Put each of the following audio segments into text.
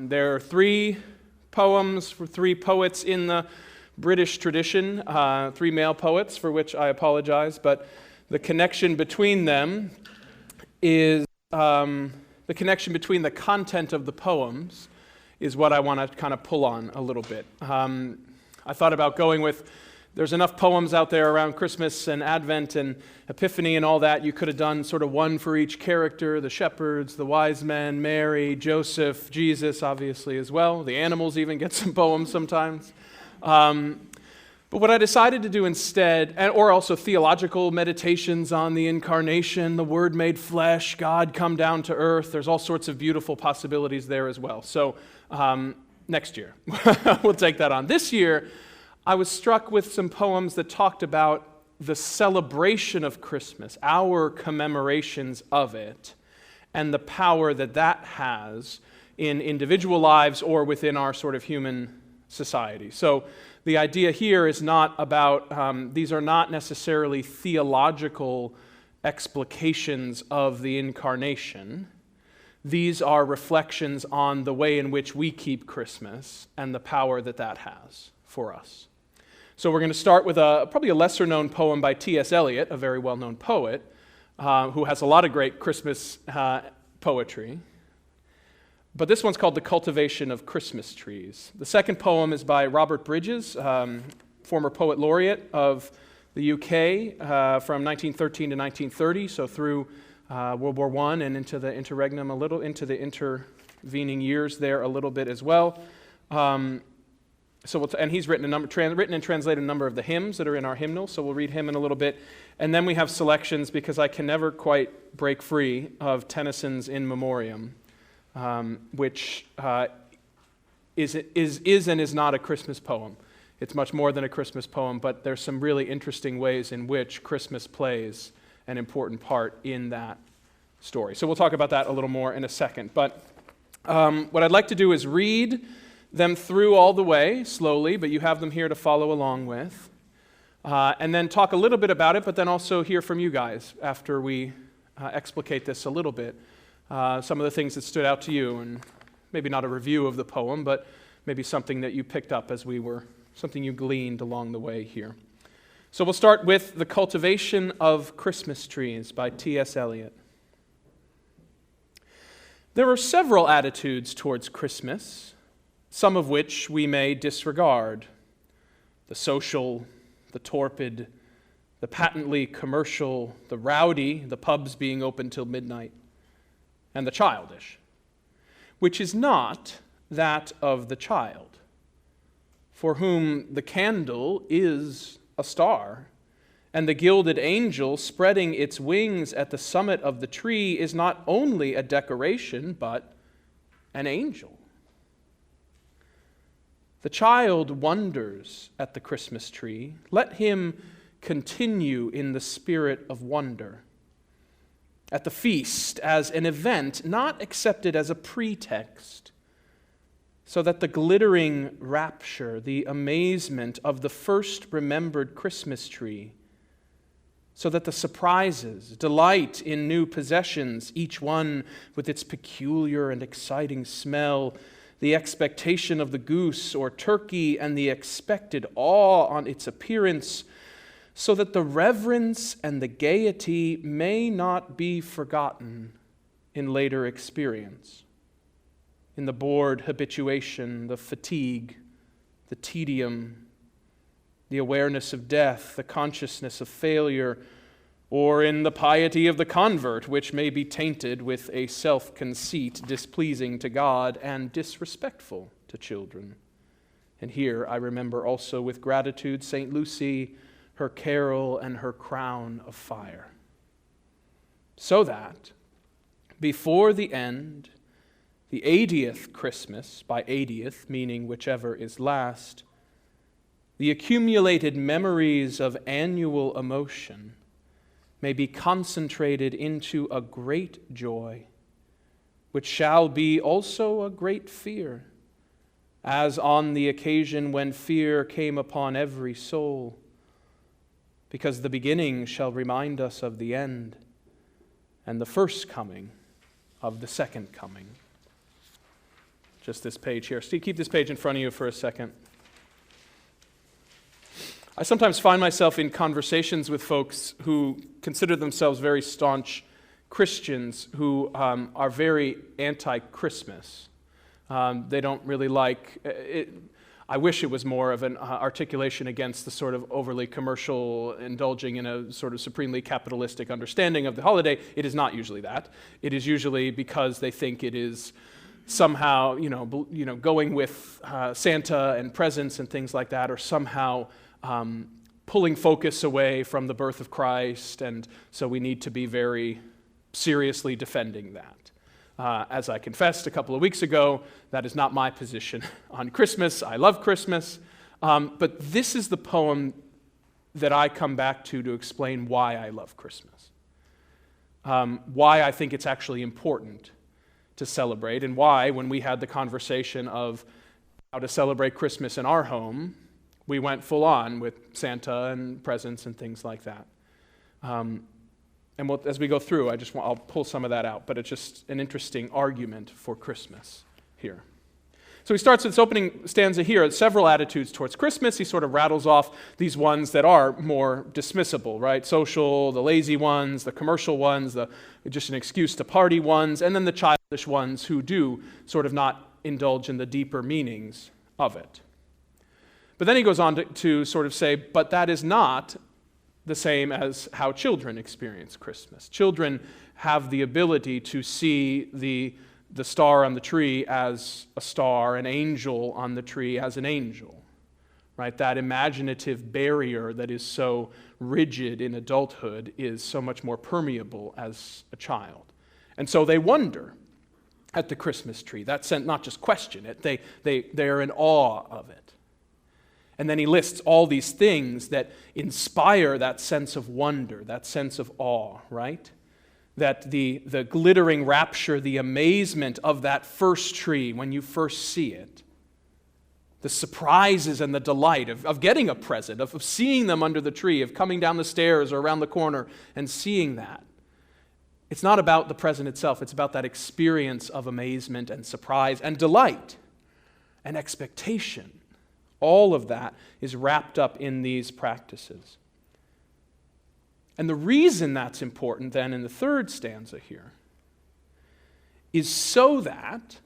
There are three poems for three poets in the British tradition, three male poets, for which I apologize, but the connection between them is the connection between the content of the poems is what I want to kind of pull on a little bit. I thought about going with, there's enough poems out there around Christmas and Advent and Epiphany and all that. You could have done sort of one for each character, the shepherds, the wise men, Mary, Joseph, Jesus, obviously, as well. The animals even get some poems sometimes. But what I decided to do instead, or also theological meditations on the incarnation, the Word made flesh, God come down to earth. There's all sorts of beautiful possibilities there as well. So next year, we'll take that on. This year, I was struck with some poems that talked about the celebration of Christmas, our commemorations of it, and the power that that has in individual lives or within our sort of human society. So the idea here is not about, these are not necessarily theological explications of the incarnation. These are reflections on the way in which we keep Christmas and the power that that has for us. So we're going to start with probably a lesser-known poem by T.S. Eliot, a very well-known poet, who has a lot of great Christmas poetry. But this one's called The Cultivation of Christmas Trees. The second poem is by Robert Bridges, former poet laureate of the UK from 1913 to 1930, so through World War I and into the interregnum a little, into the intervening years there a little bit as well. And he's written and translated a number of the hymns that are in our hymnal, so we'll read him in a little bit. And then we have selections, because I can never quite break free of Tennyson's In Memoriam, which is and is not a Christmas poem. It's much more than a Christmas poem, but there's some really interesting ways in which Christmas plays an important part in that story. So we'll talk about that a little more in a second. But what I'd like to do is read them through all the way, slowly, but you have them here to follow along with. And then talk a little bit about it, but then also hear from you guys after we explicate this a little bit. Some of the things that stood out to you, and maybe not a review of the poem, but maybe something that you picked up as something you gleaned along the way here. So we'll start with The Cultivation of Christmas Trees by T.S. Eliot. There are several attitudes towards Christmas, some of which we may disregard: the social, the torpid, the patently commercial, the rowdy, the pubs being open till midnight, and the childish, which is not that of the child, for whom the candle is a star, and the gilded angel spreading its wings at the summit of the tree is not only a decoration, but an angel. The child wonders at the Christmas tree. Let him continue in the spirit of wonder. At the feast as an event, not accepted as a pretext, so that the glittering rapture, the amazement of the first remembered Christmas tree, so that the surprises, delight in new possessions, each one with its peculiar and exciting smell, the expectation of the goose or turkey, and the expected awe on its appearance, so that the reverence and the gaiety may not be forgotten in later experience, in the bored habituation, the fatigue, the tedium, the awareness of death, the consciousness of failure, or in the piety of the convert, which may be tainted with a self-conceit displeasing to God and disrespectful to children. And here I remember also with gratitude St. Lucy, her carol, and her crown of fire. So that before the end, the 80th Christmas, by 80th meaning whichever is last, the accumulated memories of annual emotion may be concentrated into a great joy, which shall be also a great fear, as on the occasion when fear came upon every soul, because the beginning shall remind us of the end, and the first coming of the second coming. just this page here. Steve, keep this page in front of you for a second. I sometimes find myself in conversations with folks who consider themselves very staunch Christians who are very anti-Christmas. They don't really like it. I wish it was more of an articulation against the sort of overly commercial, indulging in a sort of supremely capitalistic understanding of the holiday. It is not usually that. It is usually because they think it is somehow, going with Santa and presents and things like that, or somehow pulling focus away from the birth of Christ, and so we need to be very seriously defending that. As I confessed a couple of weeks ago, that is not my position on Christmas. I love Christmas. But this is the poem that I come back to explain why I love Christmas. Why I think it's actually important to celebrate, and why, when we had the conversation of how to celebrate Christmas in our home, we went full on with Santa and presents and things like that. And as we go through, I'll pull some of that out, but it's just an interesting argument for Christmas here. So he starts with this opening stanza here, several attitudes towards Christmas. He sort of rattles off these ones that are more dismissible, right? Social, the lazy ones, the commercial ones, the just an excuse to party ones, and then the childish ones who do sort of not indulge in the deeper meanings of it. But then he goes on to sort of say, but that is not the same as how children experience Christmas. Children have the ability to see the star on the tree as a star, an angel on the tree as an angel, right? That imaginative barrier that is so rigid in adulthood is so much more permeable as a child. And so they wonder at the Christmas tree. That's not just question it, they're in awe of it. And then he lists all these things that inspire that sense of wonder, that sense of awe, right? That the glittering rapture, the amazement of that first tree when you first see it, the surprises and the delight of getting a present, of seeing them under the tree, of coming down the stairs or around the corner and seeing that. It's not about the present itself, it's about that experience of amazement and surprise and delight and expectation. All of that is wrapped up in these practices. And the reason that's important then in the third stanza here is so that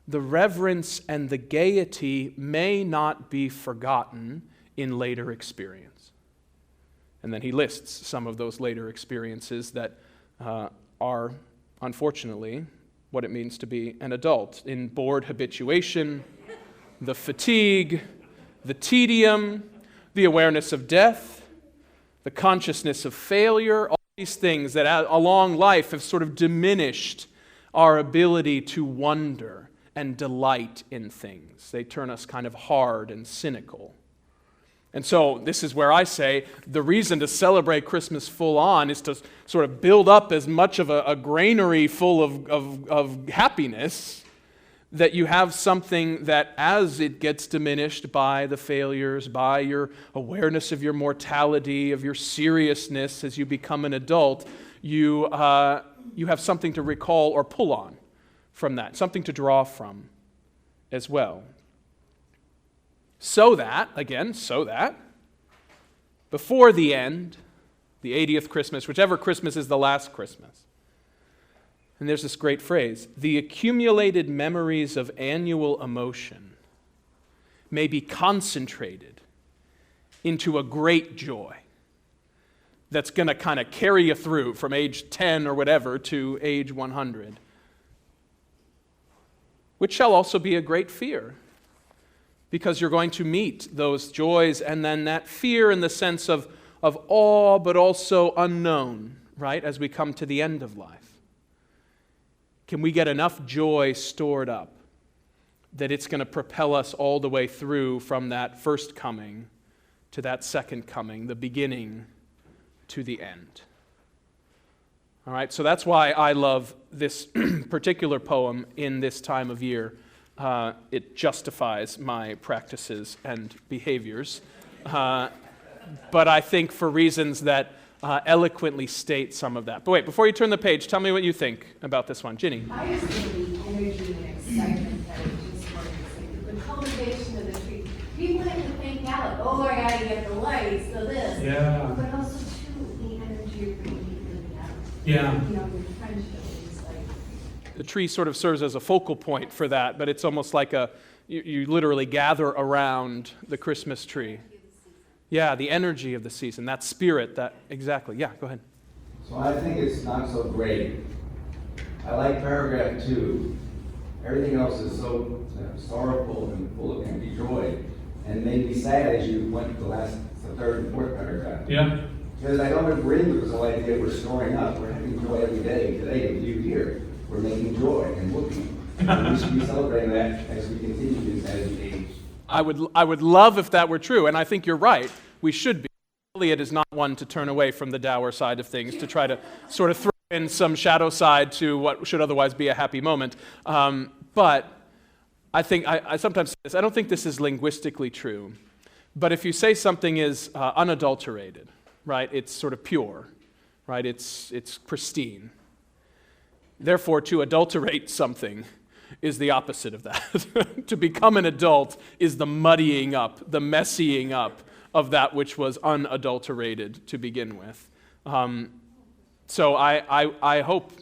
the reverence and the gaiety may not be forgotten in later experience. And then he lists some of those later experiences that are, unfortunately, what it means to be an adult. In bored habituation, the fatigue, the tedium, the awareness of death, the consciousness of failure, all these things that along life have sort of diminished our ability to wonder and delight in things. They turn us kind of hard and cynical. And so this is where I say the reason to celebrate Christmas full on is to sort of build up as much of a granary full of happiness that you have something that as it gets diminished by the failures, by your awareness of your mortality, of your seriousness as you become an adult, you have something to recall or pull on from that, something to draw from as well. So that, before the end, the 80th Christmas, whichever Christmas is the last Christmas, and there's this great phrase, the accumulated memories of annual emotion may be concentrated into a great joy that's going to kind of carry you through from age 10 or whatever to age 100, which shall also be a great fear, because you're going to meet those joys and then that fear in the sense of awe, but also unknown, right, as we come to the end of life. Can we get enough joy stored up that it's going to propel us all the way through from that first coming to that second coming, the beginning to the end? All right, so that's why I love this particular poem in this time of year. It justifies my practices and behaviors, but I think for reasons that eloquently state some of that. But wait, before you turn the page, tell me what you think about this one. Ginny? I just think the energy and excitement that of the tree. People like to think out, oh, I gotta get the lights, so this. Yeah. But also too, the energy you're bringing to the house. Yeah. You know, your friendship is like. The tree sort of serves as a focal point for that, but it's almost like you literally gather around the Christmas tree. Yeah, the energy of the season, that spirit, exactly. Yeah, go ahead. So I think it's not so great. I like paragraph 2. Everything else is so sorrowful and full of empty joy, and made me sad as you went to the third and fourth paragraph. Yeah. Because I don't agree with this whole idea we're storing up. We're having joy every day. Today, with you here, we're making joy and looking. And we should be celebrating that as we continue as we age. I would love if that were true, and I think you're right. We should be. Eliot is not one to turn away from the dour side of things, to try to sort of throw in some shadow side to what should otherwise be a happy moment. But I think, I sometimes say this, I don't think this is linguistically true. But if you say something is unadulterated, right, it's sort of pure, right, it's pristine. Therefore, to adulterate something is the opposite of that. To become an adult is the muddying up, the messying up of that which was unadulterated to begin with. So I hope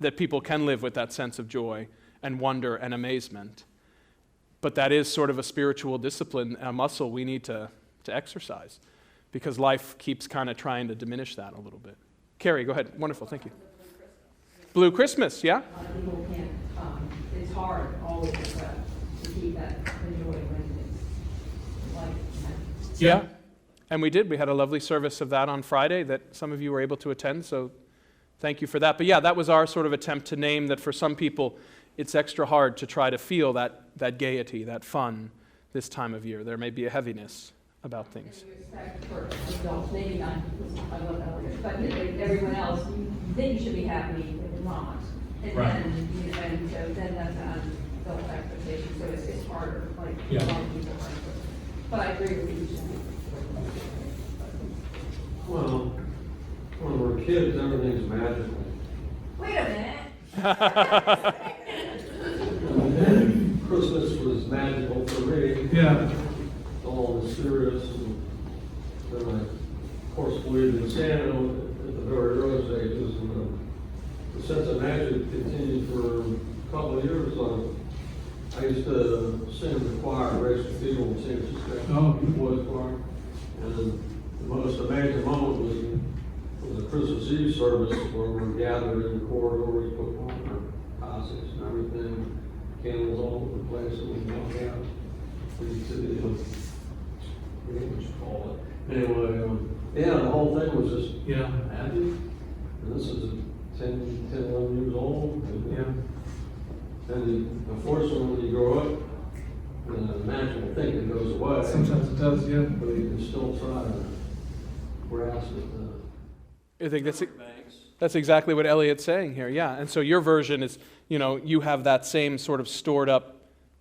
that people can live with that sense of joy and wonder and amazement. But that is sort of a spiritual discipline, a muscle we need to exercise, because life keeps kind of trying to diminish that a little bit. Carrie, go ahead. Wonderful, thank you. Blue Christmas, yeah? A lot of people can't, it's hard always to keep that joy when it's like. Yeah. And we did. We had a lovely service of that on Friday that some of you were able to attend, so thank you for that. But yeah, that was our sort of attempt to name that for some people it's extra hard to try to feel that gaiety, that fun this time of year. There may be a heaviness about things. You expect for adults, maybe not, I love that, but everyone else, you think you should be happy, but you're not. And Right. then, you know, and so then that's an adult expectation, so it's harder, like, Yeah. a lot of people are. But I agree with you, Jen. Well, when we're kids, everything's magical. Wait a minute. Christmas was magical for me. Yeah. All mysterious, and then I, of course, believed in Santa at the very early stages, and the sense of magic continued for a couple of years. I used to sing in the choir at Grace Cathedral in San Francisco. Oh. Boys choir. And the most amazing moment was a Christmas Eve service where we're gathered in the corridors, put on our costumes and everything, candles all over the place, and we walk out. We used to, I forget what you call it. Anyway, yeah, the whole thing was just Yeah. happy. And this is 10, 11 years old. And, Yeah. and unfortunately, when you grow up, the natural thing that goes away. Sometimes it does, yeah. But you can still try to grasp it. I think that's exactly what Eliot's saying here, yeah. And so your version is, you have that same sort of stored up,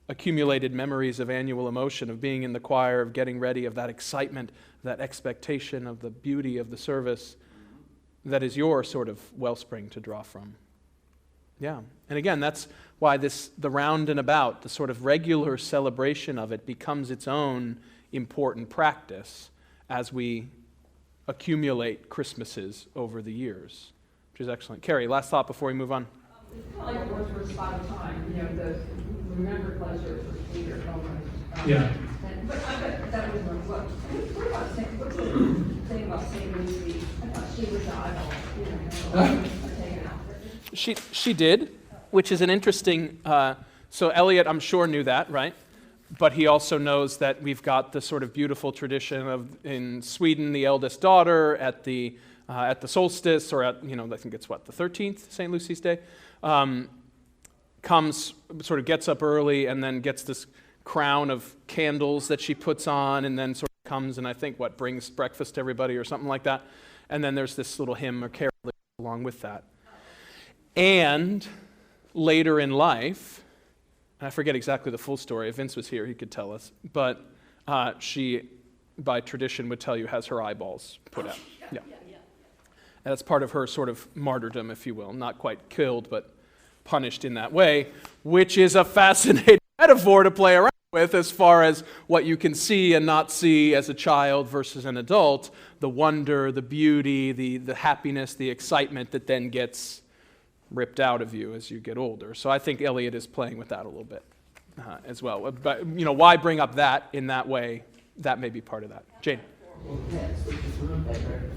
accumulated memories of annual emotion, of being in the choir, of getting ready, of that excitement, that expectation of the beauty of the service. That is your sort of wellspring to draw from. Yeah. And again, that's why the round and about, the sort of regular celebration of it becomes its own important practice as we accumulate Christmases over the years, which is excellent. Carrie, last thought before we move on. It's kind of like a word for a spot of time, the remember pleasure for Peter Elmer. Yeah. But I bet that was what about what's the thing about St. Lucy? I thought she was the eyeball, taken out. She did, which is an interesting, so Eliot, I'm sure, knew that, right? But he also knows that we've got the sort of beautiful tradition of, in Sweden, the eldest daughter at the solstice, or at, I think it's the 13th, St. Lucy's Day, comes, sort of gets up early and then gets this crown of candles that she puts on, and then sort of comes and I think brings breakfast to everybody or something like that. And then there's this little hymn or carol that goes along with that. And later in life, I forget exactly the full story. If Vince was here, he could tell us. But she, by tradition, would tell you, has her eyeballs put out. Yeah. And that's part of her sort of martyrdom, if you will. Not quite killed, but punished in that way, which is a fascinating metaphor to play around with. with as far as what you can see and not see as a child versus an adult, the wonder, the beauty, the happiness, the excitement that then gets ripped out of you as you get older. So I think Eliot is playing with that a little bit as well. But, why bring up that in that way? That may be part of that. Jane? Well, that's which is one better.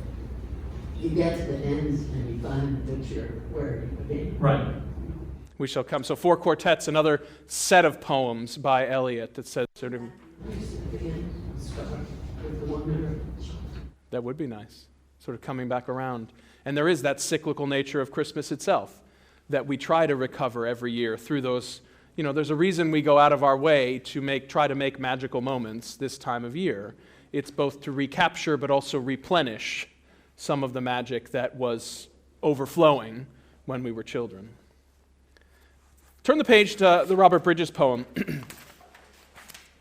You get to the ends and you find the picture where you begin. Right. We shall come. So 4 quartets, another set of poems by Eliot that says sort of, Begin, start with the wonder. that would be nice, sort of coming back around. And there is that cyclical nature of Christmas itself that we try to recover every year through those, there's a reason we go out of our way to try to make magical moments this time of year. It's both to recapture but also replenish some of the magic that was overflowing when we were children. Turn the page to the Robert Bridges poem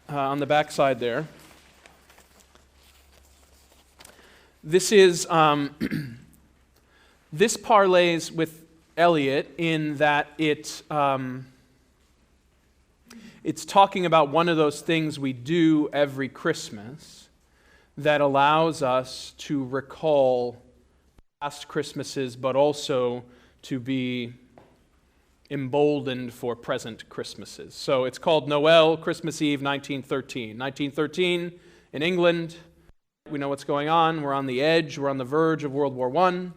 on the back side there. This is, this parlays with Eliot in that it's talking about one of those things we do every Christmas that allows us to recall past Christmases, but also to be emboldened for present Christmases. So it's called Noel, Christmas Eve, 1913. 1913 in England, we know what's going on. We're on the edge, we're on the verge of World War I.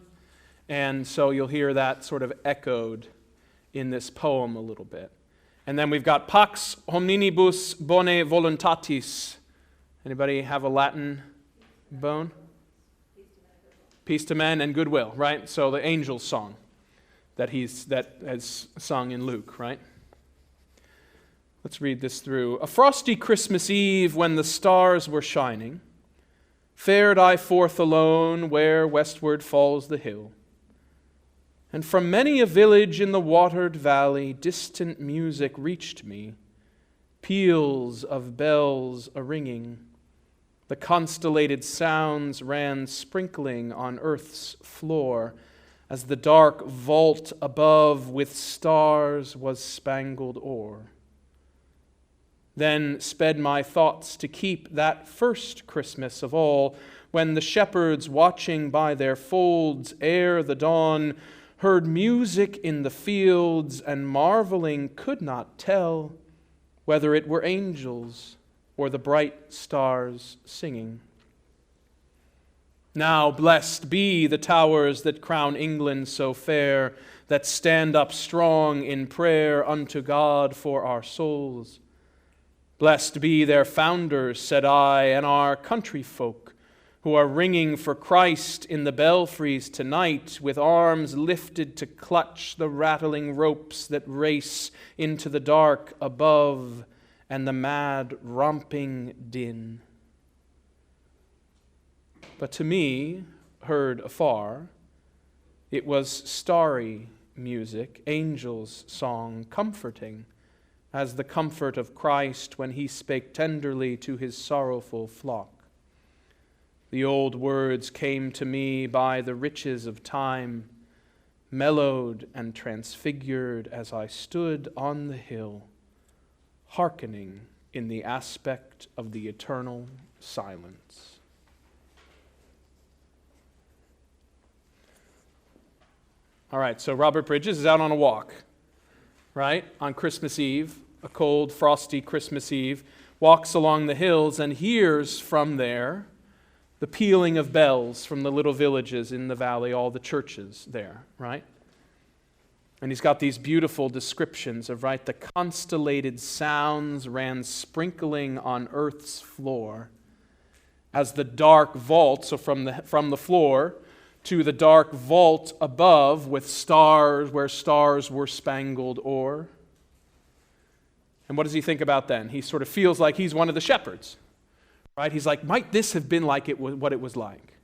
And so you'll hear that sort of echoed in this poem a little bit. And then we've got Pax Hominibus Bone Voluntatis. Anybody have a Latin bone? Peace to men and goodwill, right? So the angel's song that has sung in Luke, right? Let's read this through. A frosty Christmas Eve when the stars were shining, fared I forth alone where westward falls the hill. And from many a village in the watered valley, distant music reached me, peals of bells a-ringing. The constellated sounds ran sprinkling on earth's floor, as the dark vault above with stars was spangled o'er. Then sped my thoughts to keep that first Christmas of all, when the shepherds watching by their folds ere the dawn heard music in the fields, and marveling could not tell whether it were angels or the bright stars singing. Now blessed be the towers that crown England so fair, that stand up strong in prayer unto God for our souls. Blessed be their founders, said I, and our country folk, who are ringing for Christ in the belfries tonight, with arms lifted to clutch the rattling ropes that race into the dark above and the mad romping din. But to me, heard afar, it was starry music, angels' song, comforting, as the comfort of Christ when he spake tenderly to his sorrowful flock. The old words came to me by the riches of time, mellowed and transfigured as I stood on the hill, hearkening in the aspect of the eternal silence. All right, so Robert Bridges is out on a walk, right, on Christmas Eve, a cold, frosty Christmas Eve, walks along the hills and hears from there the pealing of bells from the little villages in the valley, all the churches there, right? And he's got these beautiful descriptions of, right, the constellated sounds ran sprinkling on earth's floor as the dark vault, so from the floor to the dark vault above with stars, where stars were spangled o'er. And what does he think about then? He sort of feels like he's one of the shepherds, right? He's like, might this have been like what it was like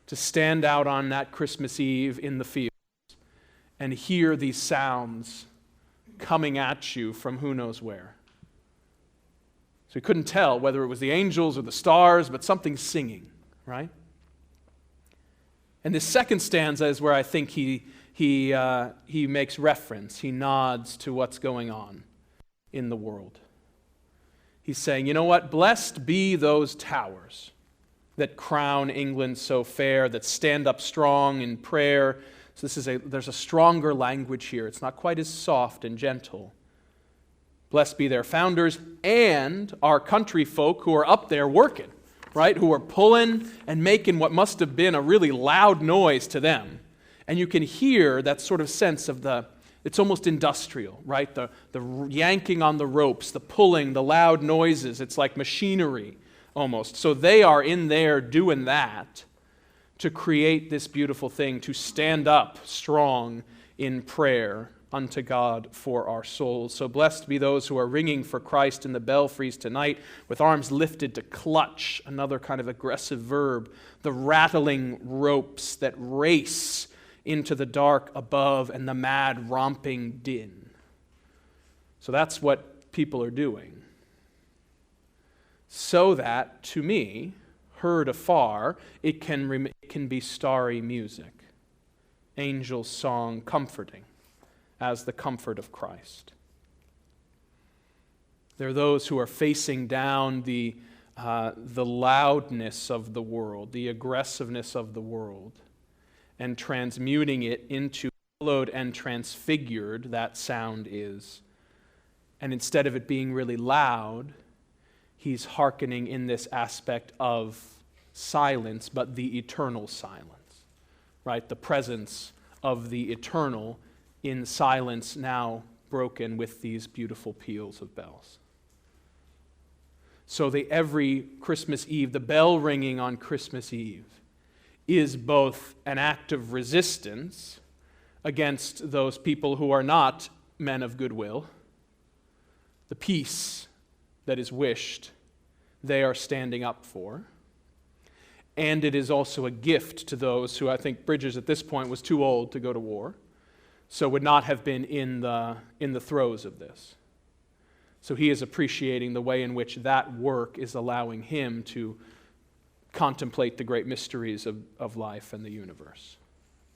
to stand out on that Christmas Eve in the fields and hear these sounds coming at you from who knows where. So he couldn't tell whether it was the angels or the stars, but something singing, right? And this second stanza is where I think he makes reference. He nods to what's going on in the world. He's saying, you know what? Blessed be those towers that crown England so fair, that stand up strong in prayer. So there's a stronger language here. It's not quite as soft and gentle. Blessed be their founders and our country folk who are up there working, right? Who are pulling and making what must have been a really loud noise to them. And you can hear that sort of sense of it's almost industrial, right? The yanking on the ropes, the pulling, the loud noises. It's like machinery almost. So they are in there doing that to create this beautiful thing, to stand up strong in prayer unto God for our souls. So blessed be those who are ringing for Christ in the belfries tonight with arms lifted to clutch, another kind of aggressive verb, the rattling ropes that race into the dark above and the mad romping din. So that's what people are doing. So that, to me, heard afar, it can be starry music, angels' song, comforting, as the comfort of Christ. There are those who are facing down the loudness of the world, the aggressiveness of the world, and transmuting it into hallowed and transfigured, that sound is. And instead of it being really loud, he's hearkening in this aspect of silence, but the eternal silence, right? The presence of the eternal in silence now broken with these beautiful peals of bells. So every Christmas Eve, the bell ringing on Christmas Eve, is both an act of resistance against those people who are not men of goodwill. The peace that is wished, they are standing up for. And it is also a gift to those who, I think Bridges at this point was too old to go to war, so would not have been in the throes of this. So he is appreciating the way in which that work is allowing him to contemplate the great mysteries of life and the universe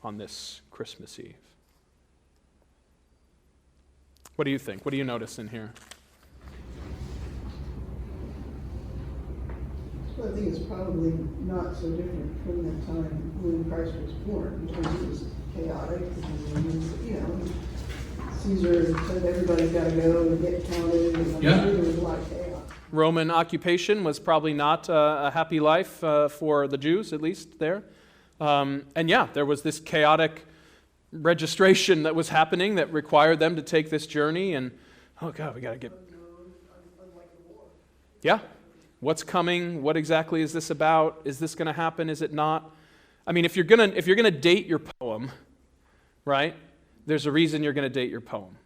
on this Christmas Eve. What do you think? What do you notice in here? Well, I think it's probably not so different from that time when Christ was born, because it was chaotic, and Caesar said everybody's got to go and get counted, and I'm Yeah. sure there was a lot of chaos. Roman occupation was probably not a happy life for the Jews, at least there. There was this chaotic registration that was happening that required them to take this journey, and oh God, we got to get... Yeah. What's coming? What exactly is this about? Is this going to happen? Is it not? I mean, if you're gonna date your poem, right? There's a reason you're going to date your poem.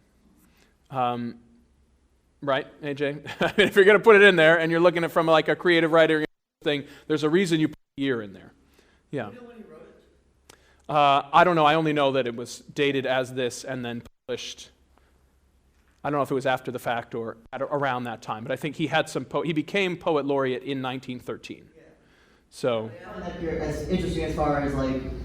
Right, AJ? I mean, if you're going to put it in there and you're looking at it from like a creative writing thing, there's a reason you put a year in there. Yeah. You know when he wrote it? I don't know. I only know that it was dated as this and then published. I don't know if it was after the fact or around that time, but I think he had he became poet laureate in 1913. Yeah. So. I found that here as interesting as far as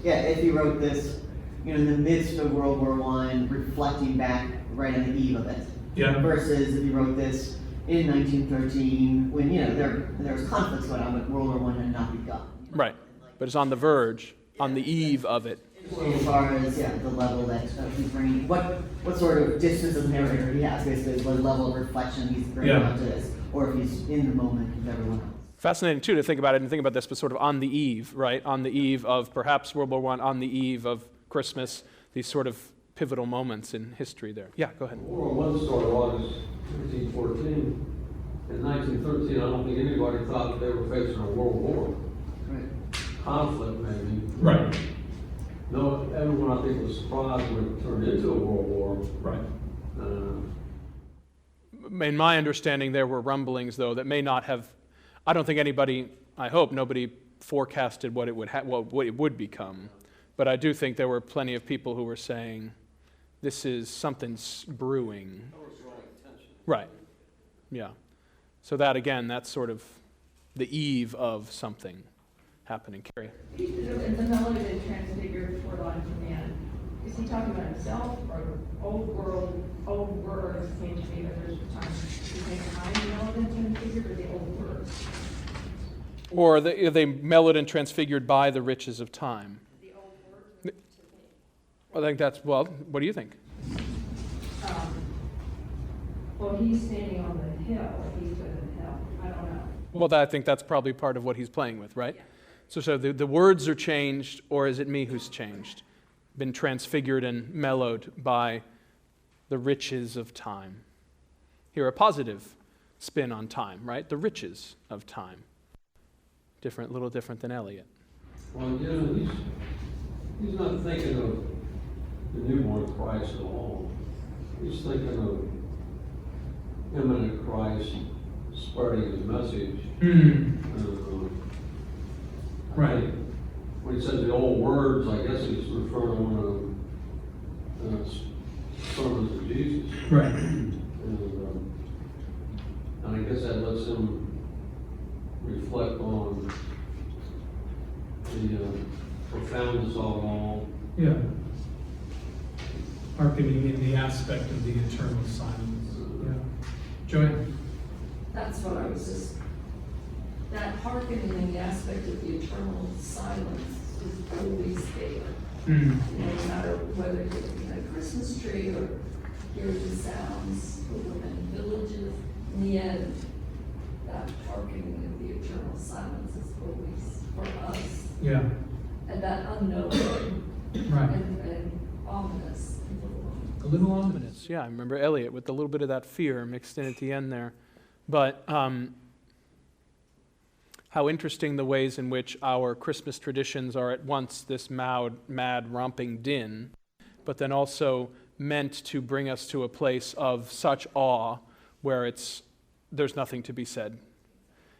if he wrote this, in the midst of World War I, reflecting back right on the eve of it. Yeah. Versus if he wrote this in 1913, when there was conflicts going on, but World War I had not begun. Right, but it's on the verge, on the eve of it. Interesting as far as the level that he's bringing, what sort of distance of narrator he has, basically, what level of reflection he's bringing onto this, or if he's in the moment with everyone else. Fascinating, too, to think about it and think about this, but sort of on the eve, right? On the eve of perhaps World War I, on the eve of Christmas, these sort of pivotal moments in history there. Yeah, go ahead. World War I started August 1914. In 1913, I don't think anybody thought that they were facing a world war. Right. Conflict, maybe. Right. No, everyone, I think, was surprised when it turned into a world war. Right. In my understanding, there were rumblings, though, that may not have, I don't think anybody, I hope nobody forecasted what it would what it would become. But I do think there were plenty of people who were saying, this is something's brewing. Right. Yeah. So that, again, that's sort of the eve of something happening. Carrie? In the melody that transfigured toward on command, is he talking about himself or old world, old words came to me, but there's times you make time relevant and figure, or the old words? Or are they mellowed and transfigured by the riches of time? The old words I think that's, well, what do you think? Well, he's standing on the hill, he's with the hill, I don't know. Well, I think that's probably part of what he's playing with, right? So the words are changed, or is it me who's changed? Been transfigured and mellowed by the riches of time. Here, a positive spin on time, right? The riches of time. Little different than Eliot. Well, he's not thinking of the newborn Christ at all. He's thinking of imminent Christ spreading his message. Right. When he says the old words, I guess he's referring to one of the sermons of Jesus. Right. And I guess that lets him reflect on the profoundness of it all. Yeah. Hearkening in the aspect of the eternal silence. Yeah. Joanne? That's what I was just, that hearkening in the aspect of the eternal silence is always there. No matter whether you're looking at a Christmas tree or hear the sounds of the many villages, in the end, that hearkening of the eternal silence is always for us. Yeah. And that unknown Right. and ominous. A little ominous. Yeah, I remember Eliot with a little bit of that fear mixed in at the end there. But how interesting the ways in which our Christmas traditions are at once this mad romping din, but then also meant to bring us to a place of such awe where there's nothing to be said. And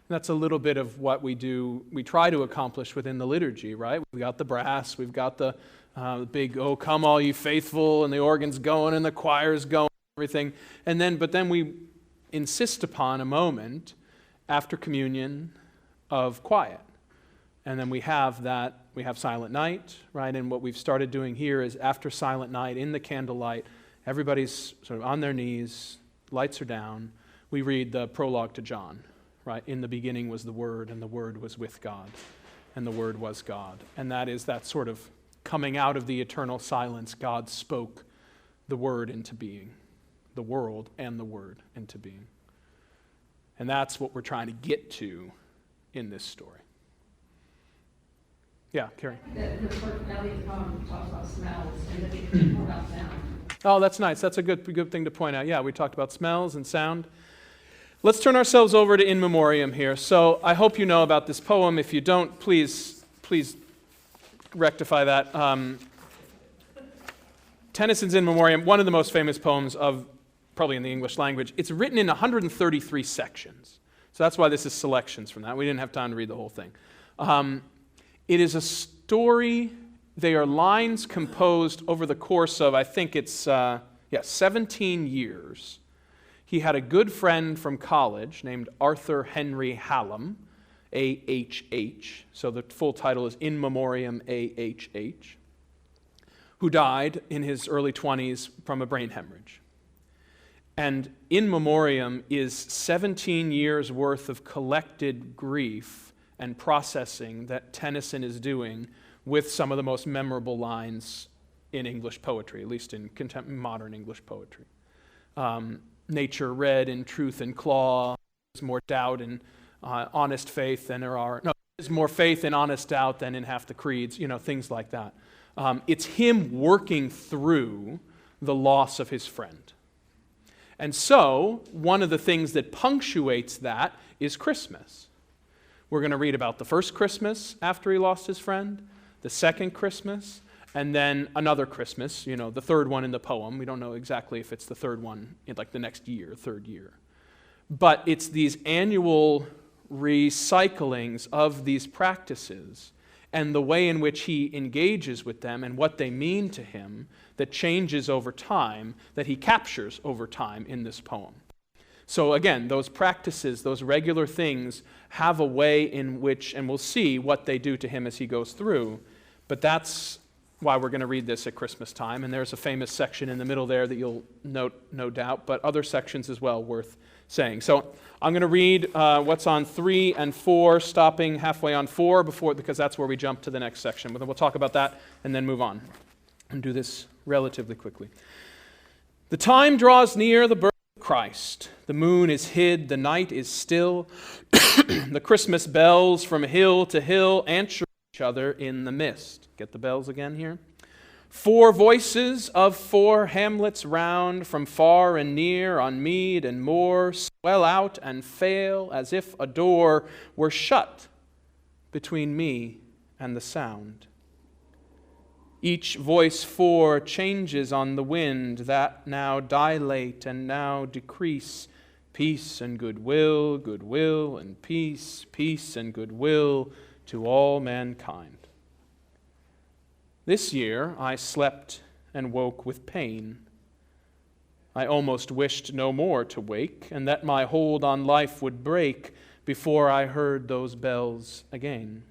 that's a little bit of what we try to accomplish within the liturgy, right? We've got the brass, we've got the big, "Oh, come all you faithful," and the organ's going and the choir's going, everything. But then we insist upon a moment after communion of quiet. And then we have Silent Night, right? And what we've started doing here is after Silent Night, in the candlelight, everybody's sort of on their knees, lights are down. We read the prologue to John, right? In the beginning was the Word, and the Word was with God, and the Word was God. And that is that sort of coming out of the eternal silence, God spoke the Word into being, the world and the Word into being. And that's what we're trying to get to in this story. Yeah, Carrie. The first Eliot poem talks about smells, and then it talks more about sound. Oh, that's nice. That's a good thing to point out. Yeah, we talked about smells and sound. Let's turn ourselves over to In Memoriam here. So I hope you know about this poem. If you don't, please rectify that. Tennyson's In Memoriam, one of the most famous poems of probably in the English language. It's written in 133 sections. So that's why this is selections from that. We didn't have time to read the whole thing. It is a story. They are lines composed over the course of, I think it's 17 years. He had a good friend from college named Arthur Henry Hallam, A-H-H. So the full title is In Memoriam A-H-H, who died in his early 20s from a brain hemorrhage. And In Memoriam is 17 years worth of collected grief and processing that Tennyson is doing with some of the most memorable lines in English poetry, at least in modern English poetry. Nature red in truth and claw, there's more doubt in honest faith than there are. No, there's more faith in honest doubt than in half the creeds, things like that. It's him working through the loss of his friend. And so, one of the things that punctuates that is Christmas. We're going to read about the first Christmas after he lost his friend, the second Christmas, and then another Christmas, the third one in the poem. We don't know exactly if it's the third one in like the next year, third year. But it's these annual recyclings of these practices and the way in which he engages with them and what they mean to him that changes over time, that he captures over time in this poem. So again, those practices, those regular things, have a way in which, and we'll see what they do to him as he goes through, but that's why we're going to read this at Christmas time. And there's a famous section in the middle there that you'll note, no doubt, but other sections as well worth saying. So I'm going to read what's on 3 and 4, stopping halfway on 4 because that's where we jump to the next section. But then we'll talk about that and then move on and do this relatively quickly. The time draws near the birth of Christ. The moon is hid, the night is still. The Christmas bells from hill to hill answer each other in the mist. Get the bells again here? 4 voices of 4 hamlets round, from far and near, on mead and moor, swell out and fail as if a door were shut between me and the sound. Each voice 4 changes on the wind, that now dilate and now decrease. Peace and goodwill, goodwill and peace, peace and goodwill to all mankind. This year I slept and woke with pain. I almost wished no more to wake, and that my hold on life would break before I heard those bells again.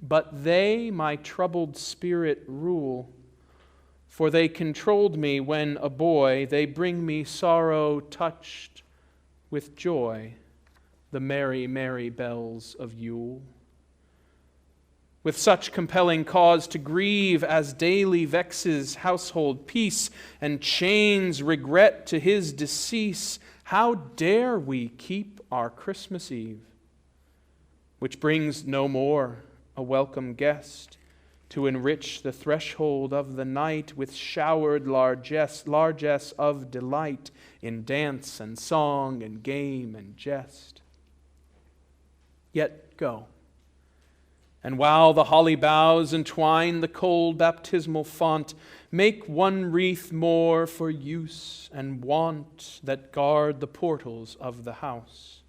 But they my troubled spirit rule, for they controlled me when a boy. They bring me sorrow touched with joy, the merry, merry bells of Yule. With such compelling cause to grieve as daily vexes household peace and chains regret to his decease, how dare we keep our Christmas Eve, which brings no more a welcome guest to enrich the threshold of the night with showered largesse of delight in dance and song and game and jest. Yet go. And while the holly boughs entwine the cold baptismal font, make one wreath more for use and want that guard the portals of the house.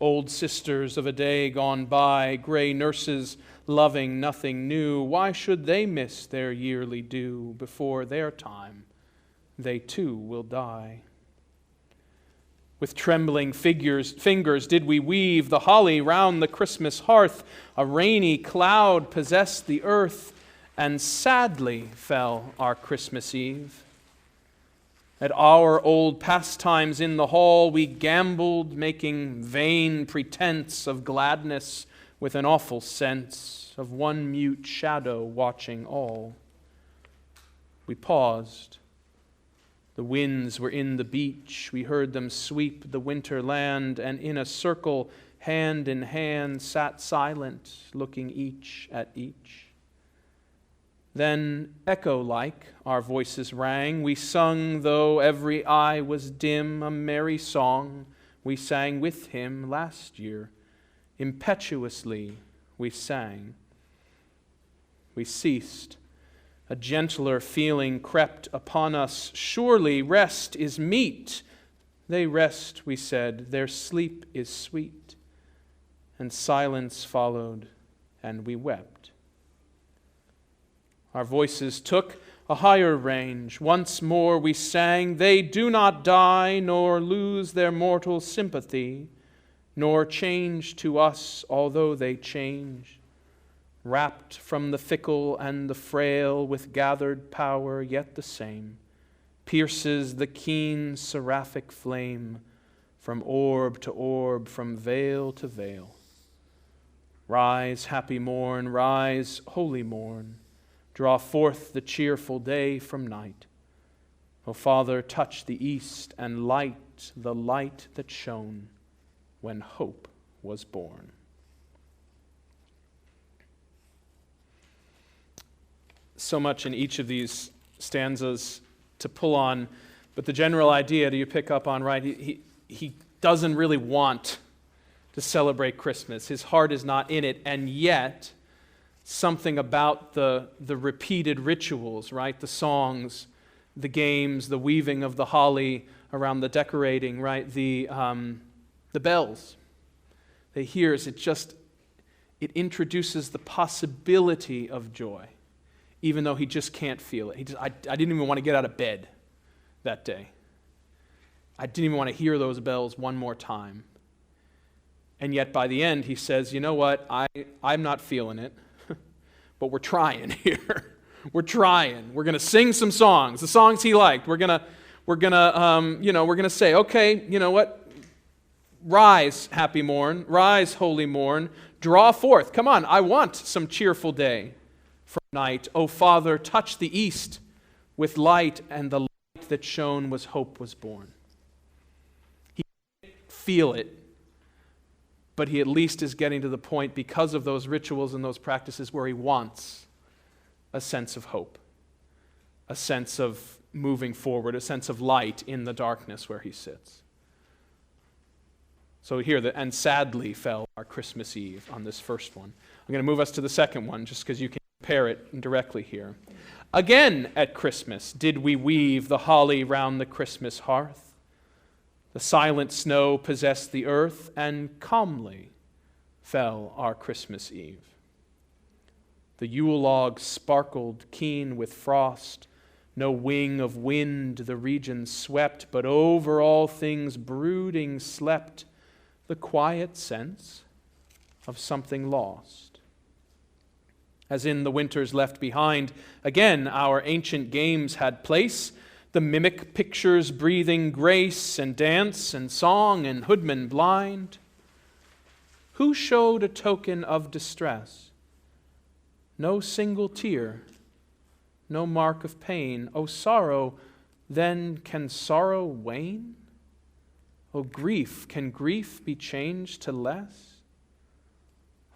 Old sisters of a day gone by, gray nurses loving nothing new, why should they miss their yearly due? Before their time, they too will die. With trembling fingers did we weave the holly round the Christmas hearth. A rainy cloud possessed the earth, and sadly fell our Christmas Eve. At our old pastimes in the hall, we gambled, making vain pretense of gladness, with an awful sense of one mute shadow watching all. We paused. The winds were in the beach. We heard them sweep the winter land, and in a circle, hand in hand, sat silent, looking each at each. Then, echo-like, our voices rang. We sung, though every eye was dim, a merry song we sang with him last year. Impetuously we sang. We ceased. A gentler feeling crept upon us. Surely rest is meet. They rest, we said, their sleep is sweet. And silence followed, and we wept. Our voices took a higher range. Once more we sang, they do not die, nor lose their mortal sympathy, nor change to us, although they change. Wrapped from the fickle and the frail with gathered power yet the same, pierces the keen seraphic flame from orb to orb, from veil to veil. Rise, happy morn, rise, holy morn, draw forth the cheerful day from night. O Father, touch the east and light the light that shone when hope was born. So much in each of these stanzas to pull on, but the general idea, do you pick up on, right? He doesn't really want to celebrate Christmas. His heart is not in it, and yet something about the repeated rituals, right? The songs, the games, the weaving of the holly around the decorating, right? The bells. They hear it introduces the possibility of joy, even though he just can't feel it. I didn't even want to get out of bed that day. I didn't even want to hear those bells one more time. And yet by the end he says, you know what, I'm not feeling it, but we're trying here. We're trying. We're going to sing some songs, the songs he liked. We're going to say, okay, you know what? Rise, happy morn. Rise, holy morn. Draw forth. Come on, I want some cheerful day from night. O Father, touch the east with light, and the light that shone was hope was born. He can't feel it, but he at least is getting to the point, because of those rituals and those practices, where he wants a sense of hope, a sense of moving forward, a sense of light in the darkness where he sits. So here, and sadly fell our Christmas Eve on this first one. I'm going to move us to the second one, just because you can compare it directly here. Again at Christmas did we weave the holly round the Christmas hearth. The silent snow possessed the earth, and calmly fell our Christmas Eve. The Yule log sparkled keen with frost. No wing of wind the region swept, but over all things brooding slept the quiet sense of something lost. As in the winters left behind, again our ancient games had place, the mimic pictures breathing grace and dance and song and hoodman blind. Who showed a token of distress? No single tear, no mark of pain. O sorrow, then can sorrow wane? O grief, can grief be changed to less?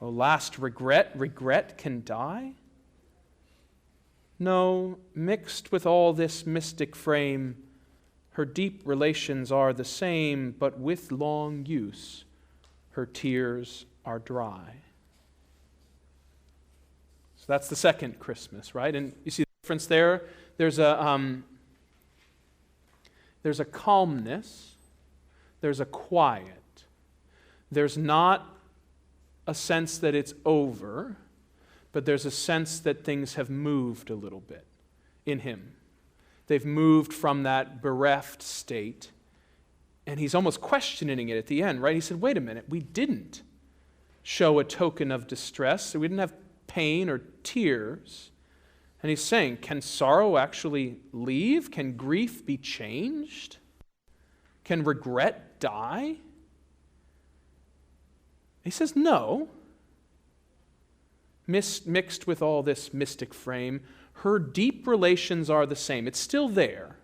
O last regret, regret can die? No, mixed with all this mystic frame, her deep relations are the same, but with long use her tears are dry. So that's the second Christmas, right? And you see the difference there? There's a calmness, there's a quiet. There's not a sense that it's over, but there's a sense that things have moved a little bit in him. They've moved from that bereft state, and he's almost questioning it at the end, right? He said, wait a minute, we didn't show a token of distress, so we didn't have pain or tears. And he's saying, can sorrow actually leave? Can grief be changed? Can regret die? He says, no. Mixed with all this mystic frame, her deep relations are the same. It's still there.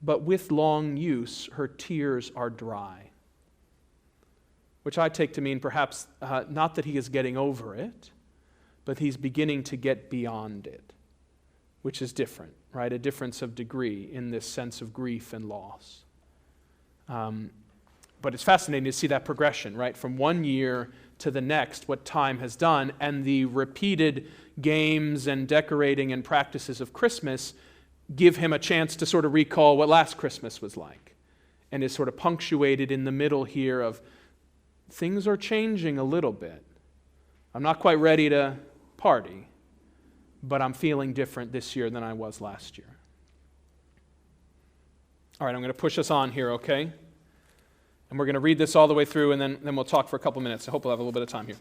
But with long use, her tears are dry. Which I take to mean perhaps not that he is getting over it, but he's beginning to get beyond it, which is different, right? A difference of degree in this sense of grief and loss. But it's fascinating to see that progression, right? From one year to the next, what time has done, and the repeated games and decorating and practices of Christmas give him a chance to sort of recall what last Christmas was like, and is sort of punctuated in the middle here of things are changing a little bit. I'm not quite ready to party, but I'm feeling different this year than I was last year. All right, I'm going to push us on here, okay? And we're going to read this all the way through, and then we'll talk for a couple minutes. I hope we'll have a little bit of time here.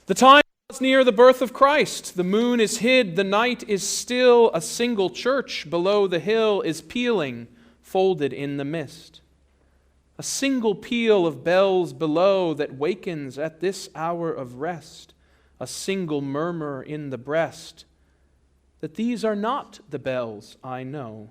The time is near the birth of Christ. The moon is hid. The night is still. A single church below the hill is pealing, folded in the mist. A single peal of bells below that wakens at this hour of rest. A single murmur in the breast that these are not the bells I know.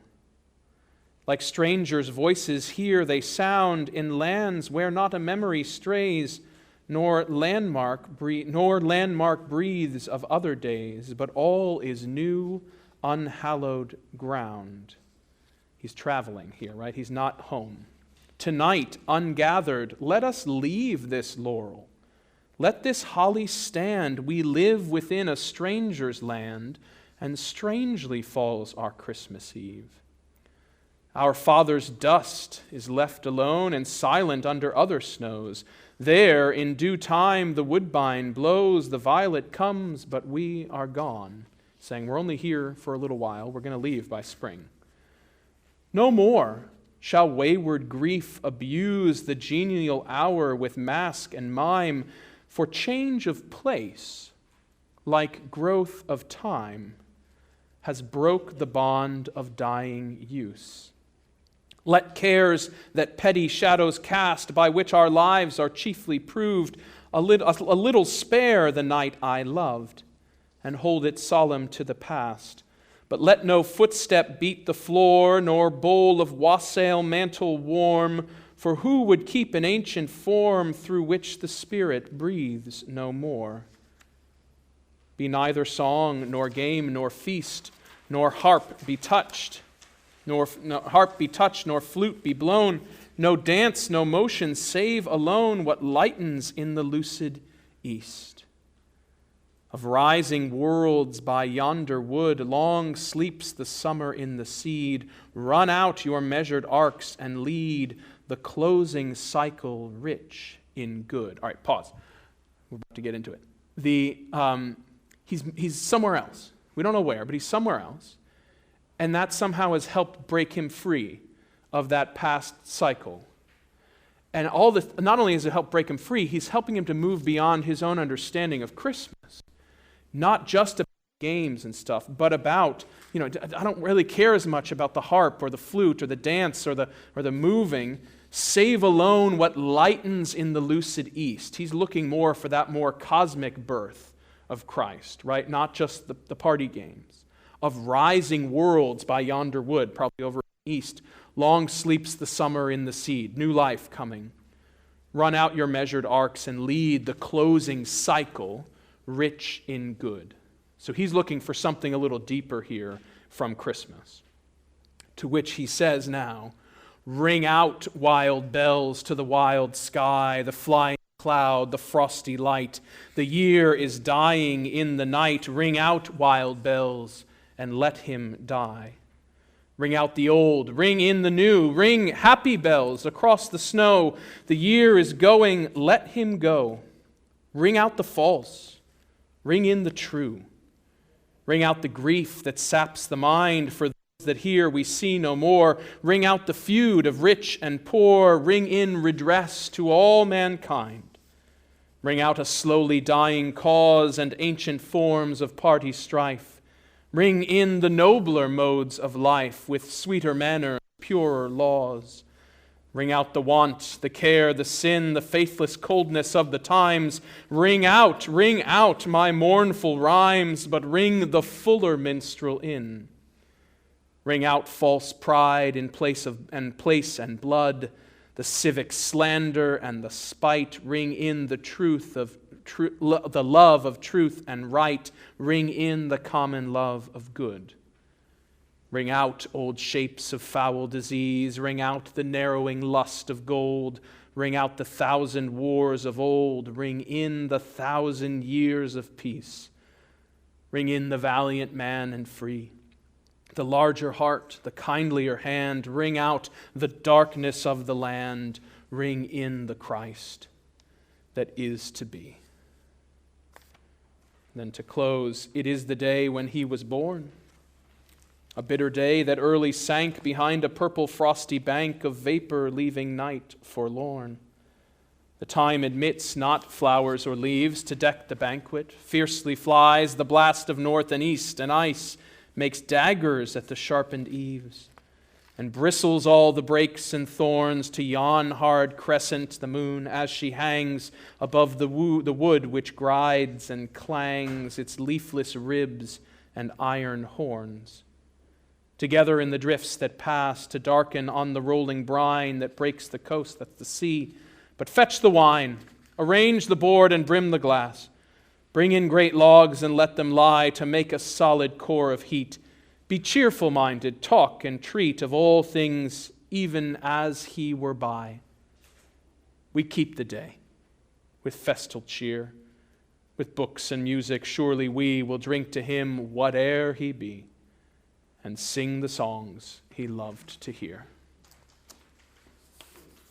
Like strangers' voices here they sound in lands where not a memory strays, nor landmark breathes of other days, but all is new, unhallowed ground. He's traveling here, right? He's not home. Tonight, ungathered, let us leave this laurel. Let this holly stand. We live within a stranger's land, and strangely falls our Christmas Eve. Our father's dust is left alone and silent under other snows. There, in due time, the woodbine blows, the violet comes, but we are gone. Saying, we're only here for a little while, we're going to leave by spring. No more shall wayward grief abuse the genial hour with mask and mime, for change of place like growth of time, has broke the bond of dying use. Let cares that petty shadows cast, by which our lives are chiefly proved, a little spare the night I loved, and hold it solemn to the past. But let no footstep beat the floor, nor bowl of wassail mantle warm, for who would keep an ancient form through which the Spirit breathes no more? Be neither song, nor game, nor feast, nor harp be touched, nor flute be blown, no dance, no motion, save alone what lightens in the lucid east. Of rising worlds by yonder wood, long sleeps the summer in the seed. Run out your measured arcs and lead the closing cycle rich in good. All right, pause. We're about to get into it. He's somewhere else. We don't know where, but he's somewhere else. And that somehow has helped break him free of that past cycle. And not only has it helped break him free, he's helping him to move beyond his own understanding of Christmas. Not just about games and stuff, but about, I don't really care as much about the harp or the flute or the dance or the moving, save alone what lightens in the lucid east. He's looking more for that more cosmic birth of Christ, right? Not just the party games. Of rising worlds by yonder wood, probably over east. Long sleeps the summer in the seed, new life coming. Run out your measured arcs and lead the closing cycle rich in good. So he's looking for something a little deeper here from Christmas. To which he says now, ring out wild bells to the wild sky, the flying cloud, the frosty light. The year is dying in the night. Ring out wild bells and let him die. Ring out the old, ring in the new, ring happy bells across the snow. The year is going, let him go. Ring out the false, ring in the true. Ring out the grief that saps the mind, for those that here we see no more. Ring out the feud of rich and poor, ring in redress to all mankind. Ring out a slowly dying cause and ancient forms of party strife. Ring in the nobler modes of life with sweeter manner, purer laws. Ring out the want, the care, the sin, the faithless coldness of the times. Ring out my mournful rhymes, but ring the fuller minstrel in. Ring out false pride in place and blood, the civic slander and the spite. Ring in the the love of truth and right. Ring in the common love of good. Ring out old shapes of foul disease. Ring out the narrowing lust of gold. Ring out the 1,000 wars of old. Ring in the 1,000 years of peace. Ring in the valiant man and free, the larger heart, the kindlier hand. Ring out the darkness of the land. Ring in the Christ that is to be. Then to close, it is the day when he was born. A bitter day that early sank behind a purple frosty bank of vapor, leaving night forlorn. The time admits not flowers or leaves to deck the banquet. Fiercely flies the blast of north and east, and ice makes daggers at the sharpened eaves, and bristles all the brakes and thorns to yon hard crescent the moon as she hangs above the wood which grides and clangs its leafless ribs and iron horns. Together in the drifts that pass to darken on the rolling brine that breaks the coast, that's the sea. But fetch the wine, arrange the board and brim the glass. Bring in great logs and let them lie to make a solid core of heat. Be cheerful-minded, talk and treat of all things even as he were by. We keep the day with festal cheer. With books and music surely we will drink to him whate'er he be, and sing the songs he loved to hear.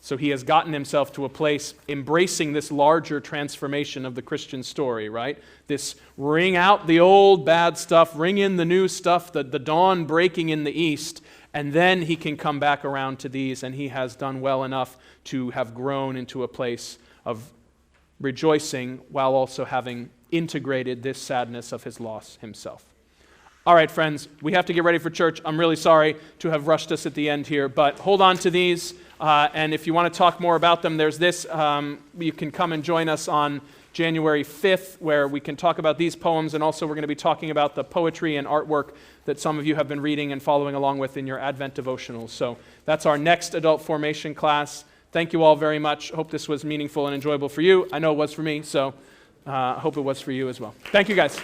So he has gotten himself to a place embracing this larger transformation of the Christian story, right? This ring out the old bad stuff, ring in the new stuff, the dawn breaking in the east, and then he can come back around to these, and he has done well enough to have grown into a place of rejoicing while also having integrated this sadness of his loss himself. All right, friends, we have to get ready for church. I'm really sorry to have rushed us at the end here, but hold on to these. And if you want to talk more about them, there's this. You can come and join us on January 5th, where we can talk about these poems, and also we're going to be talking about the poetry and artwork that some of you have been reading and following along with in your Advent devotionals. So that's our next adult formation class. Thank you all very much. Hope this was meaningful and enjoyable for you. I know it was for me, so I hope it was for you as well. Thank you, guys.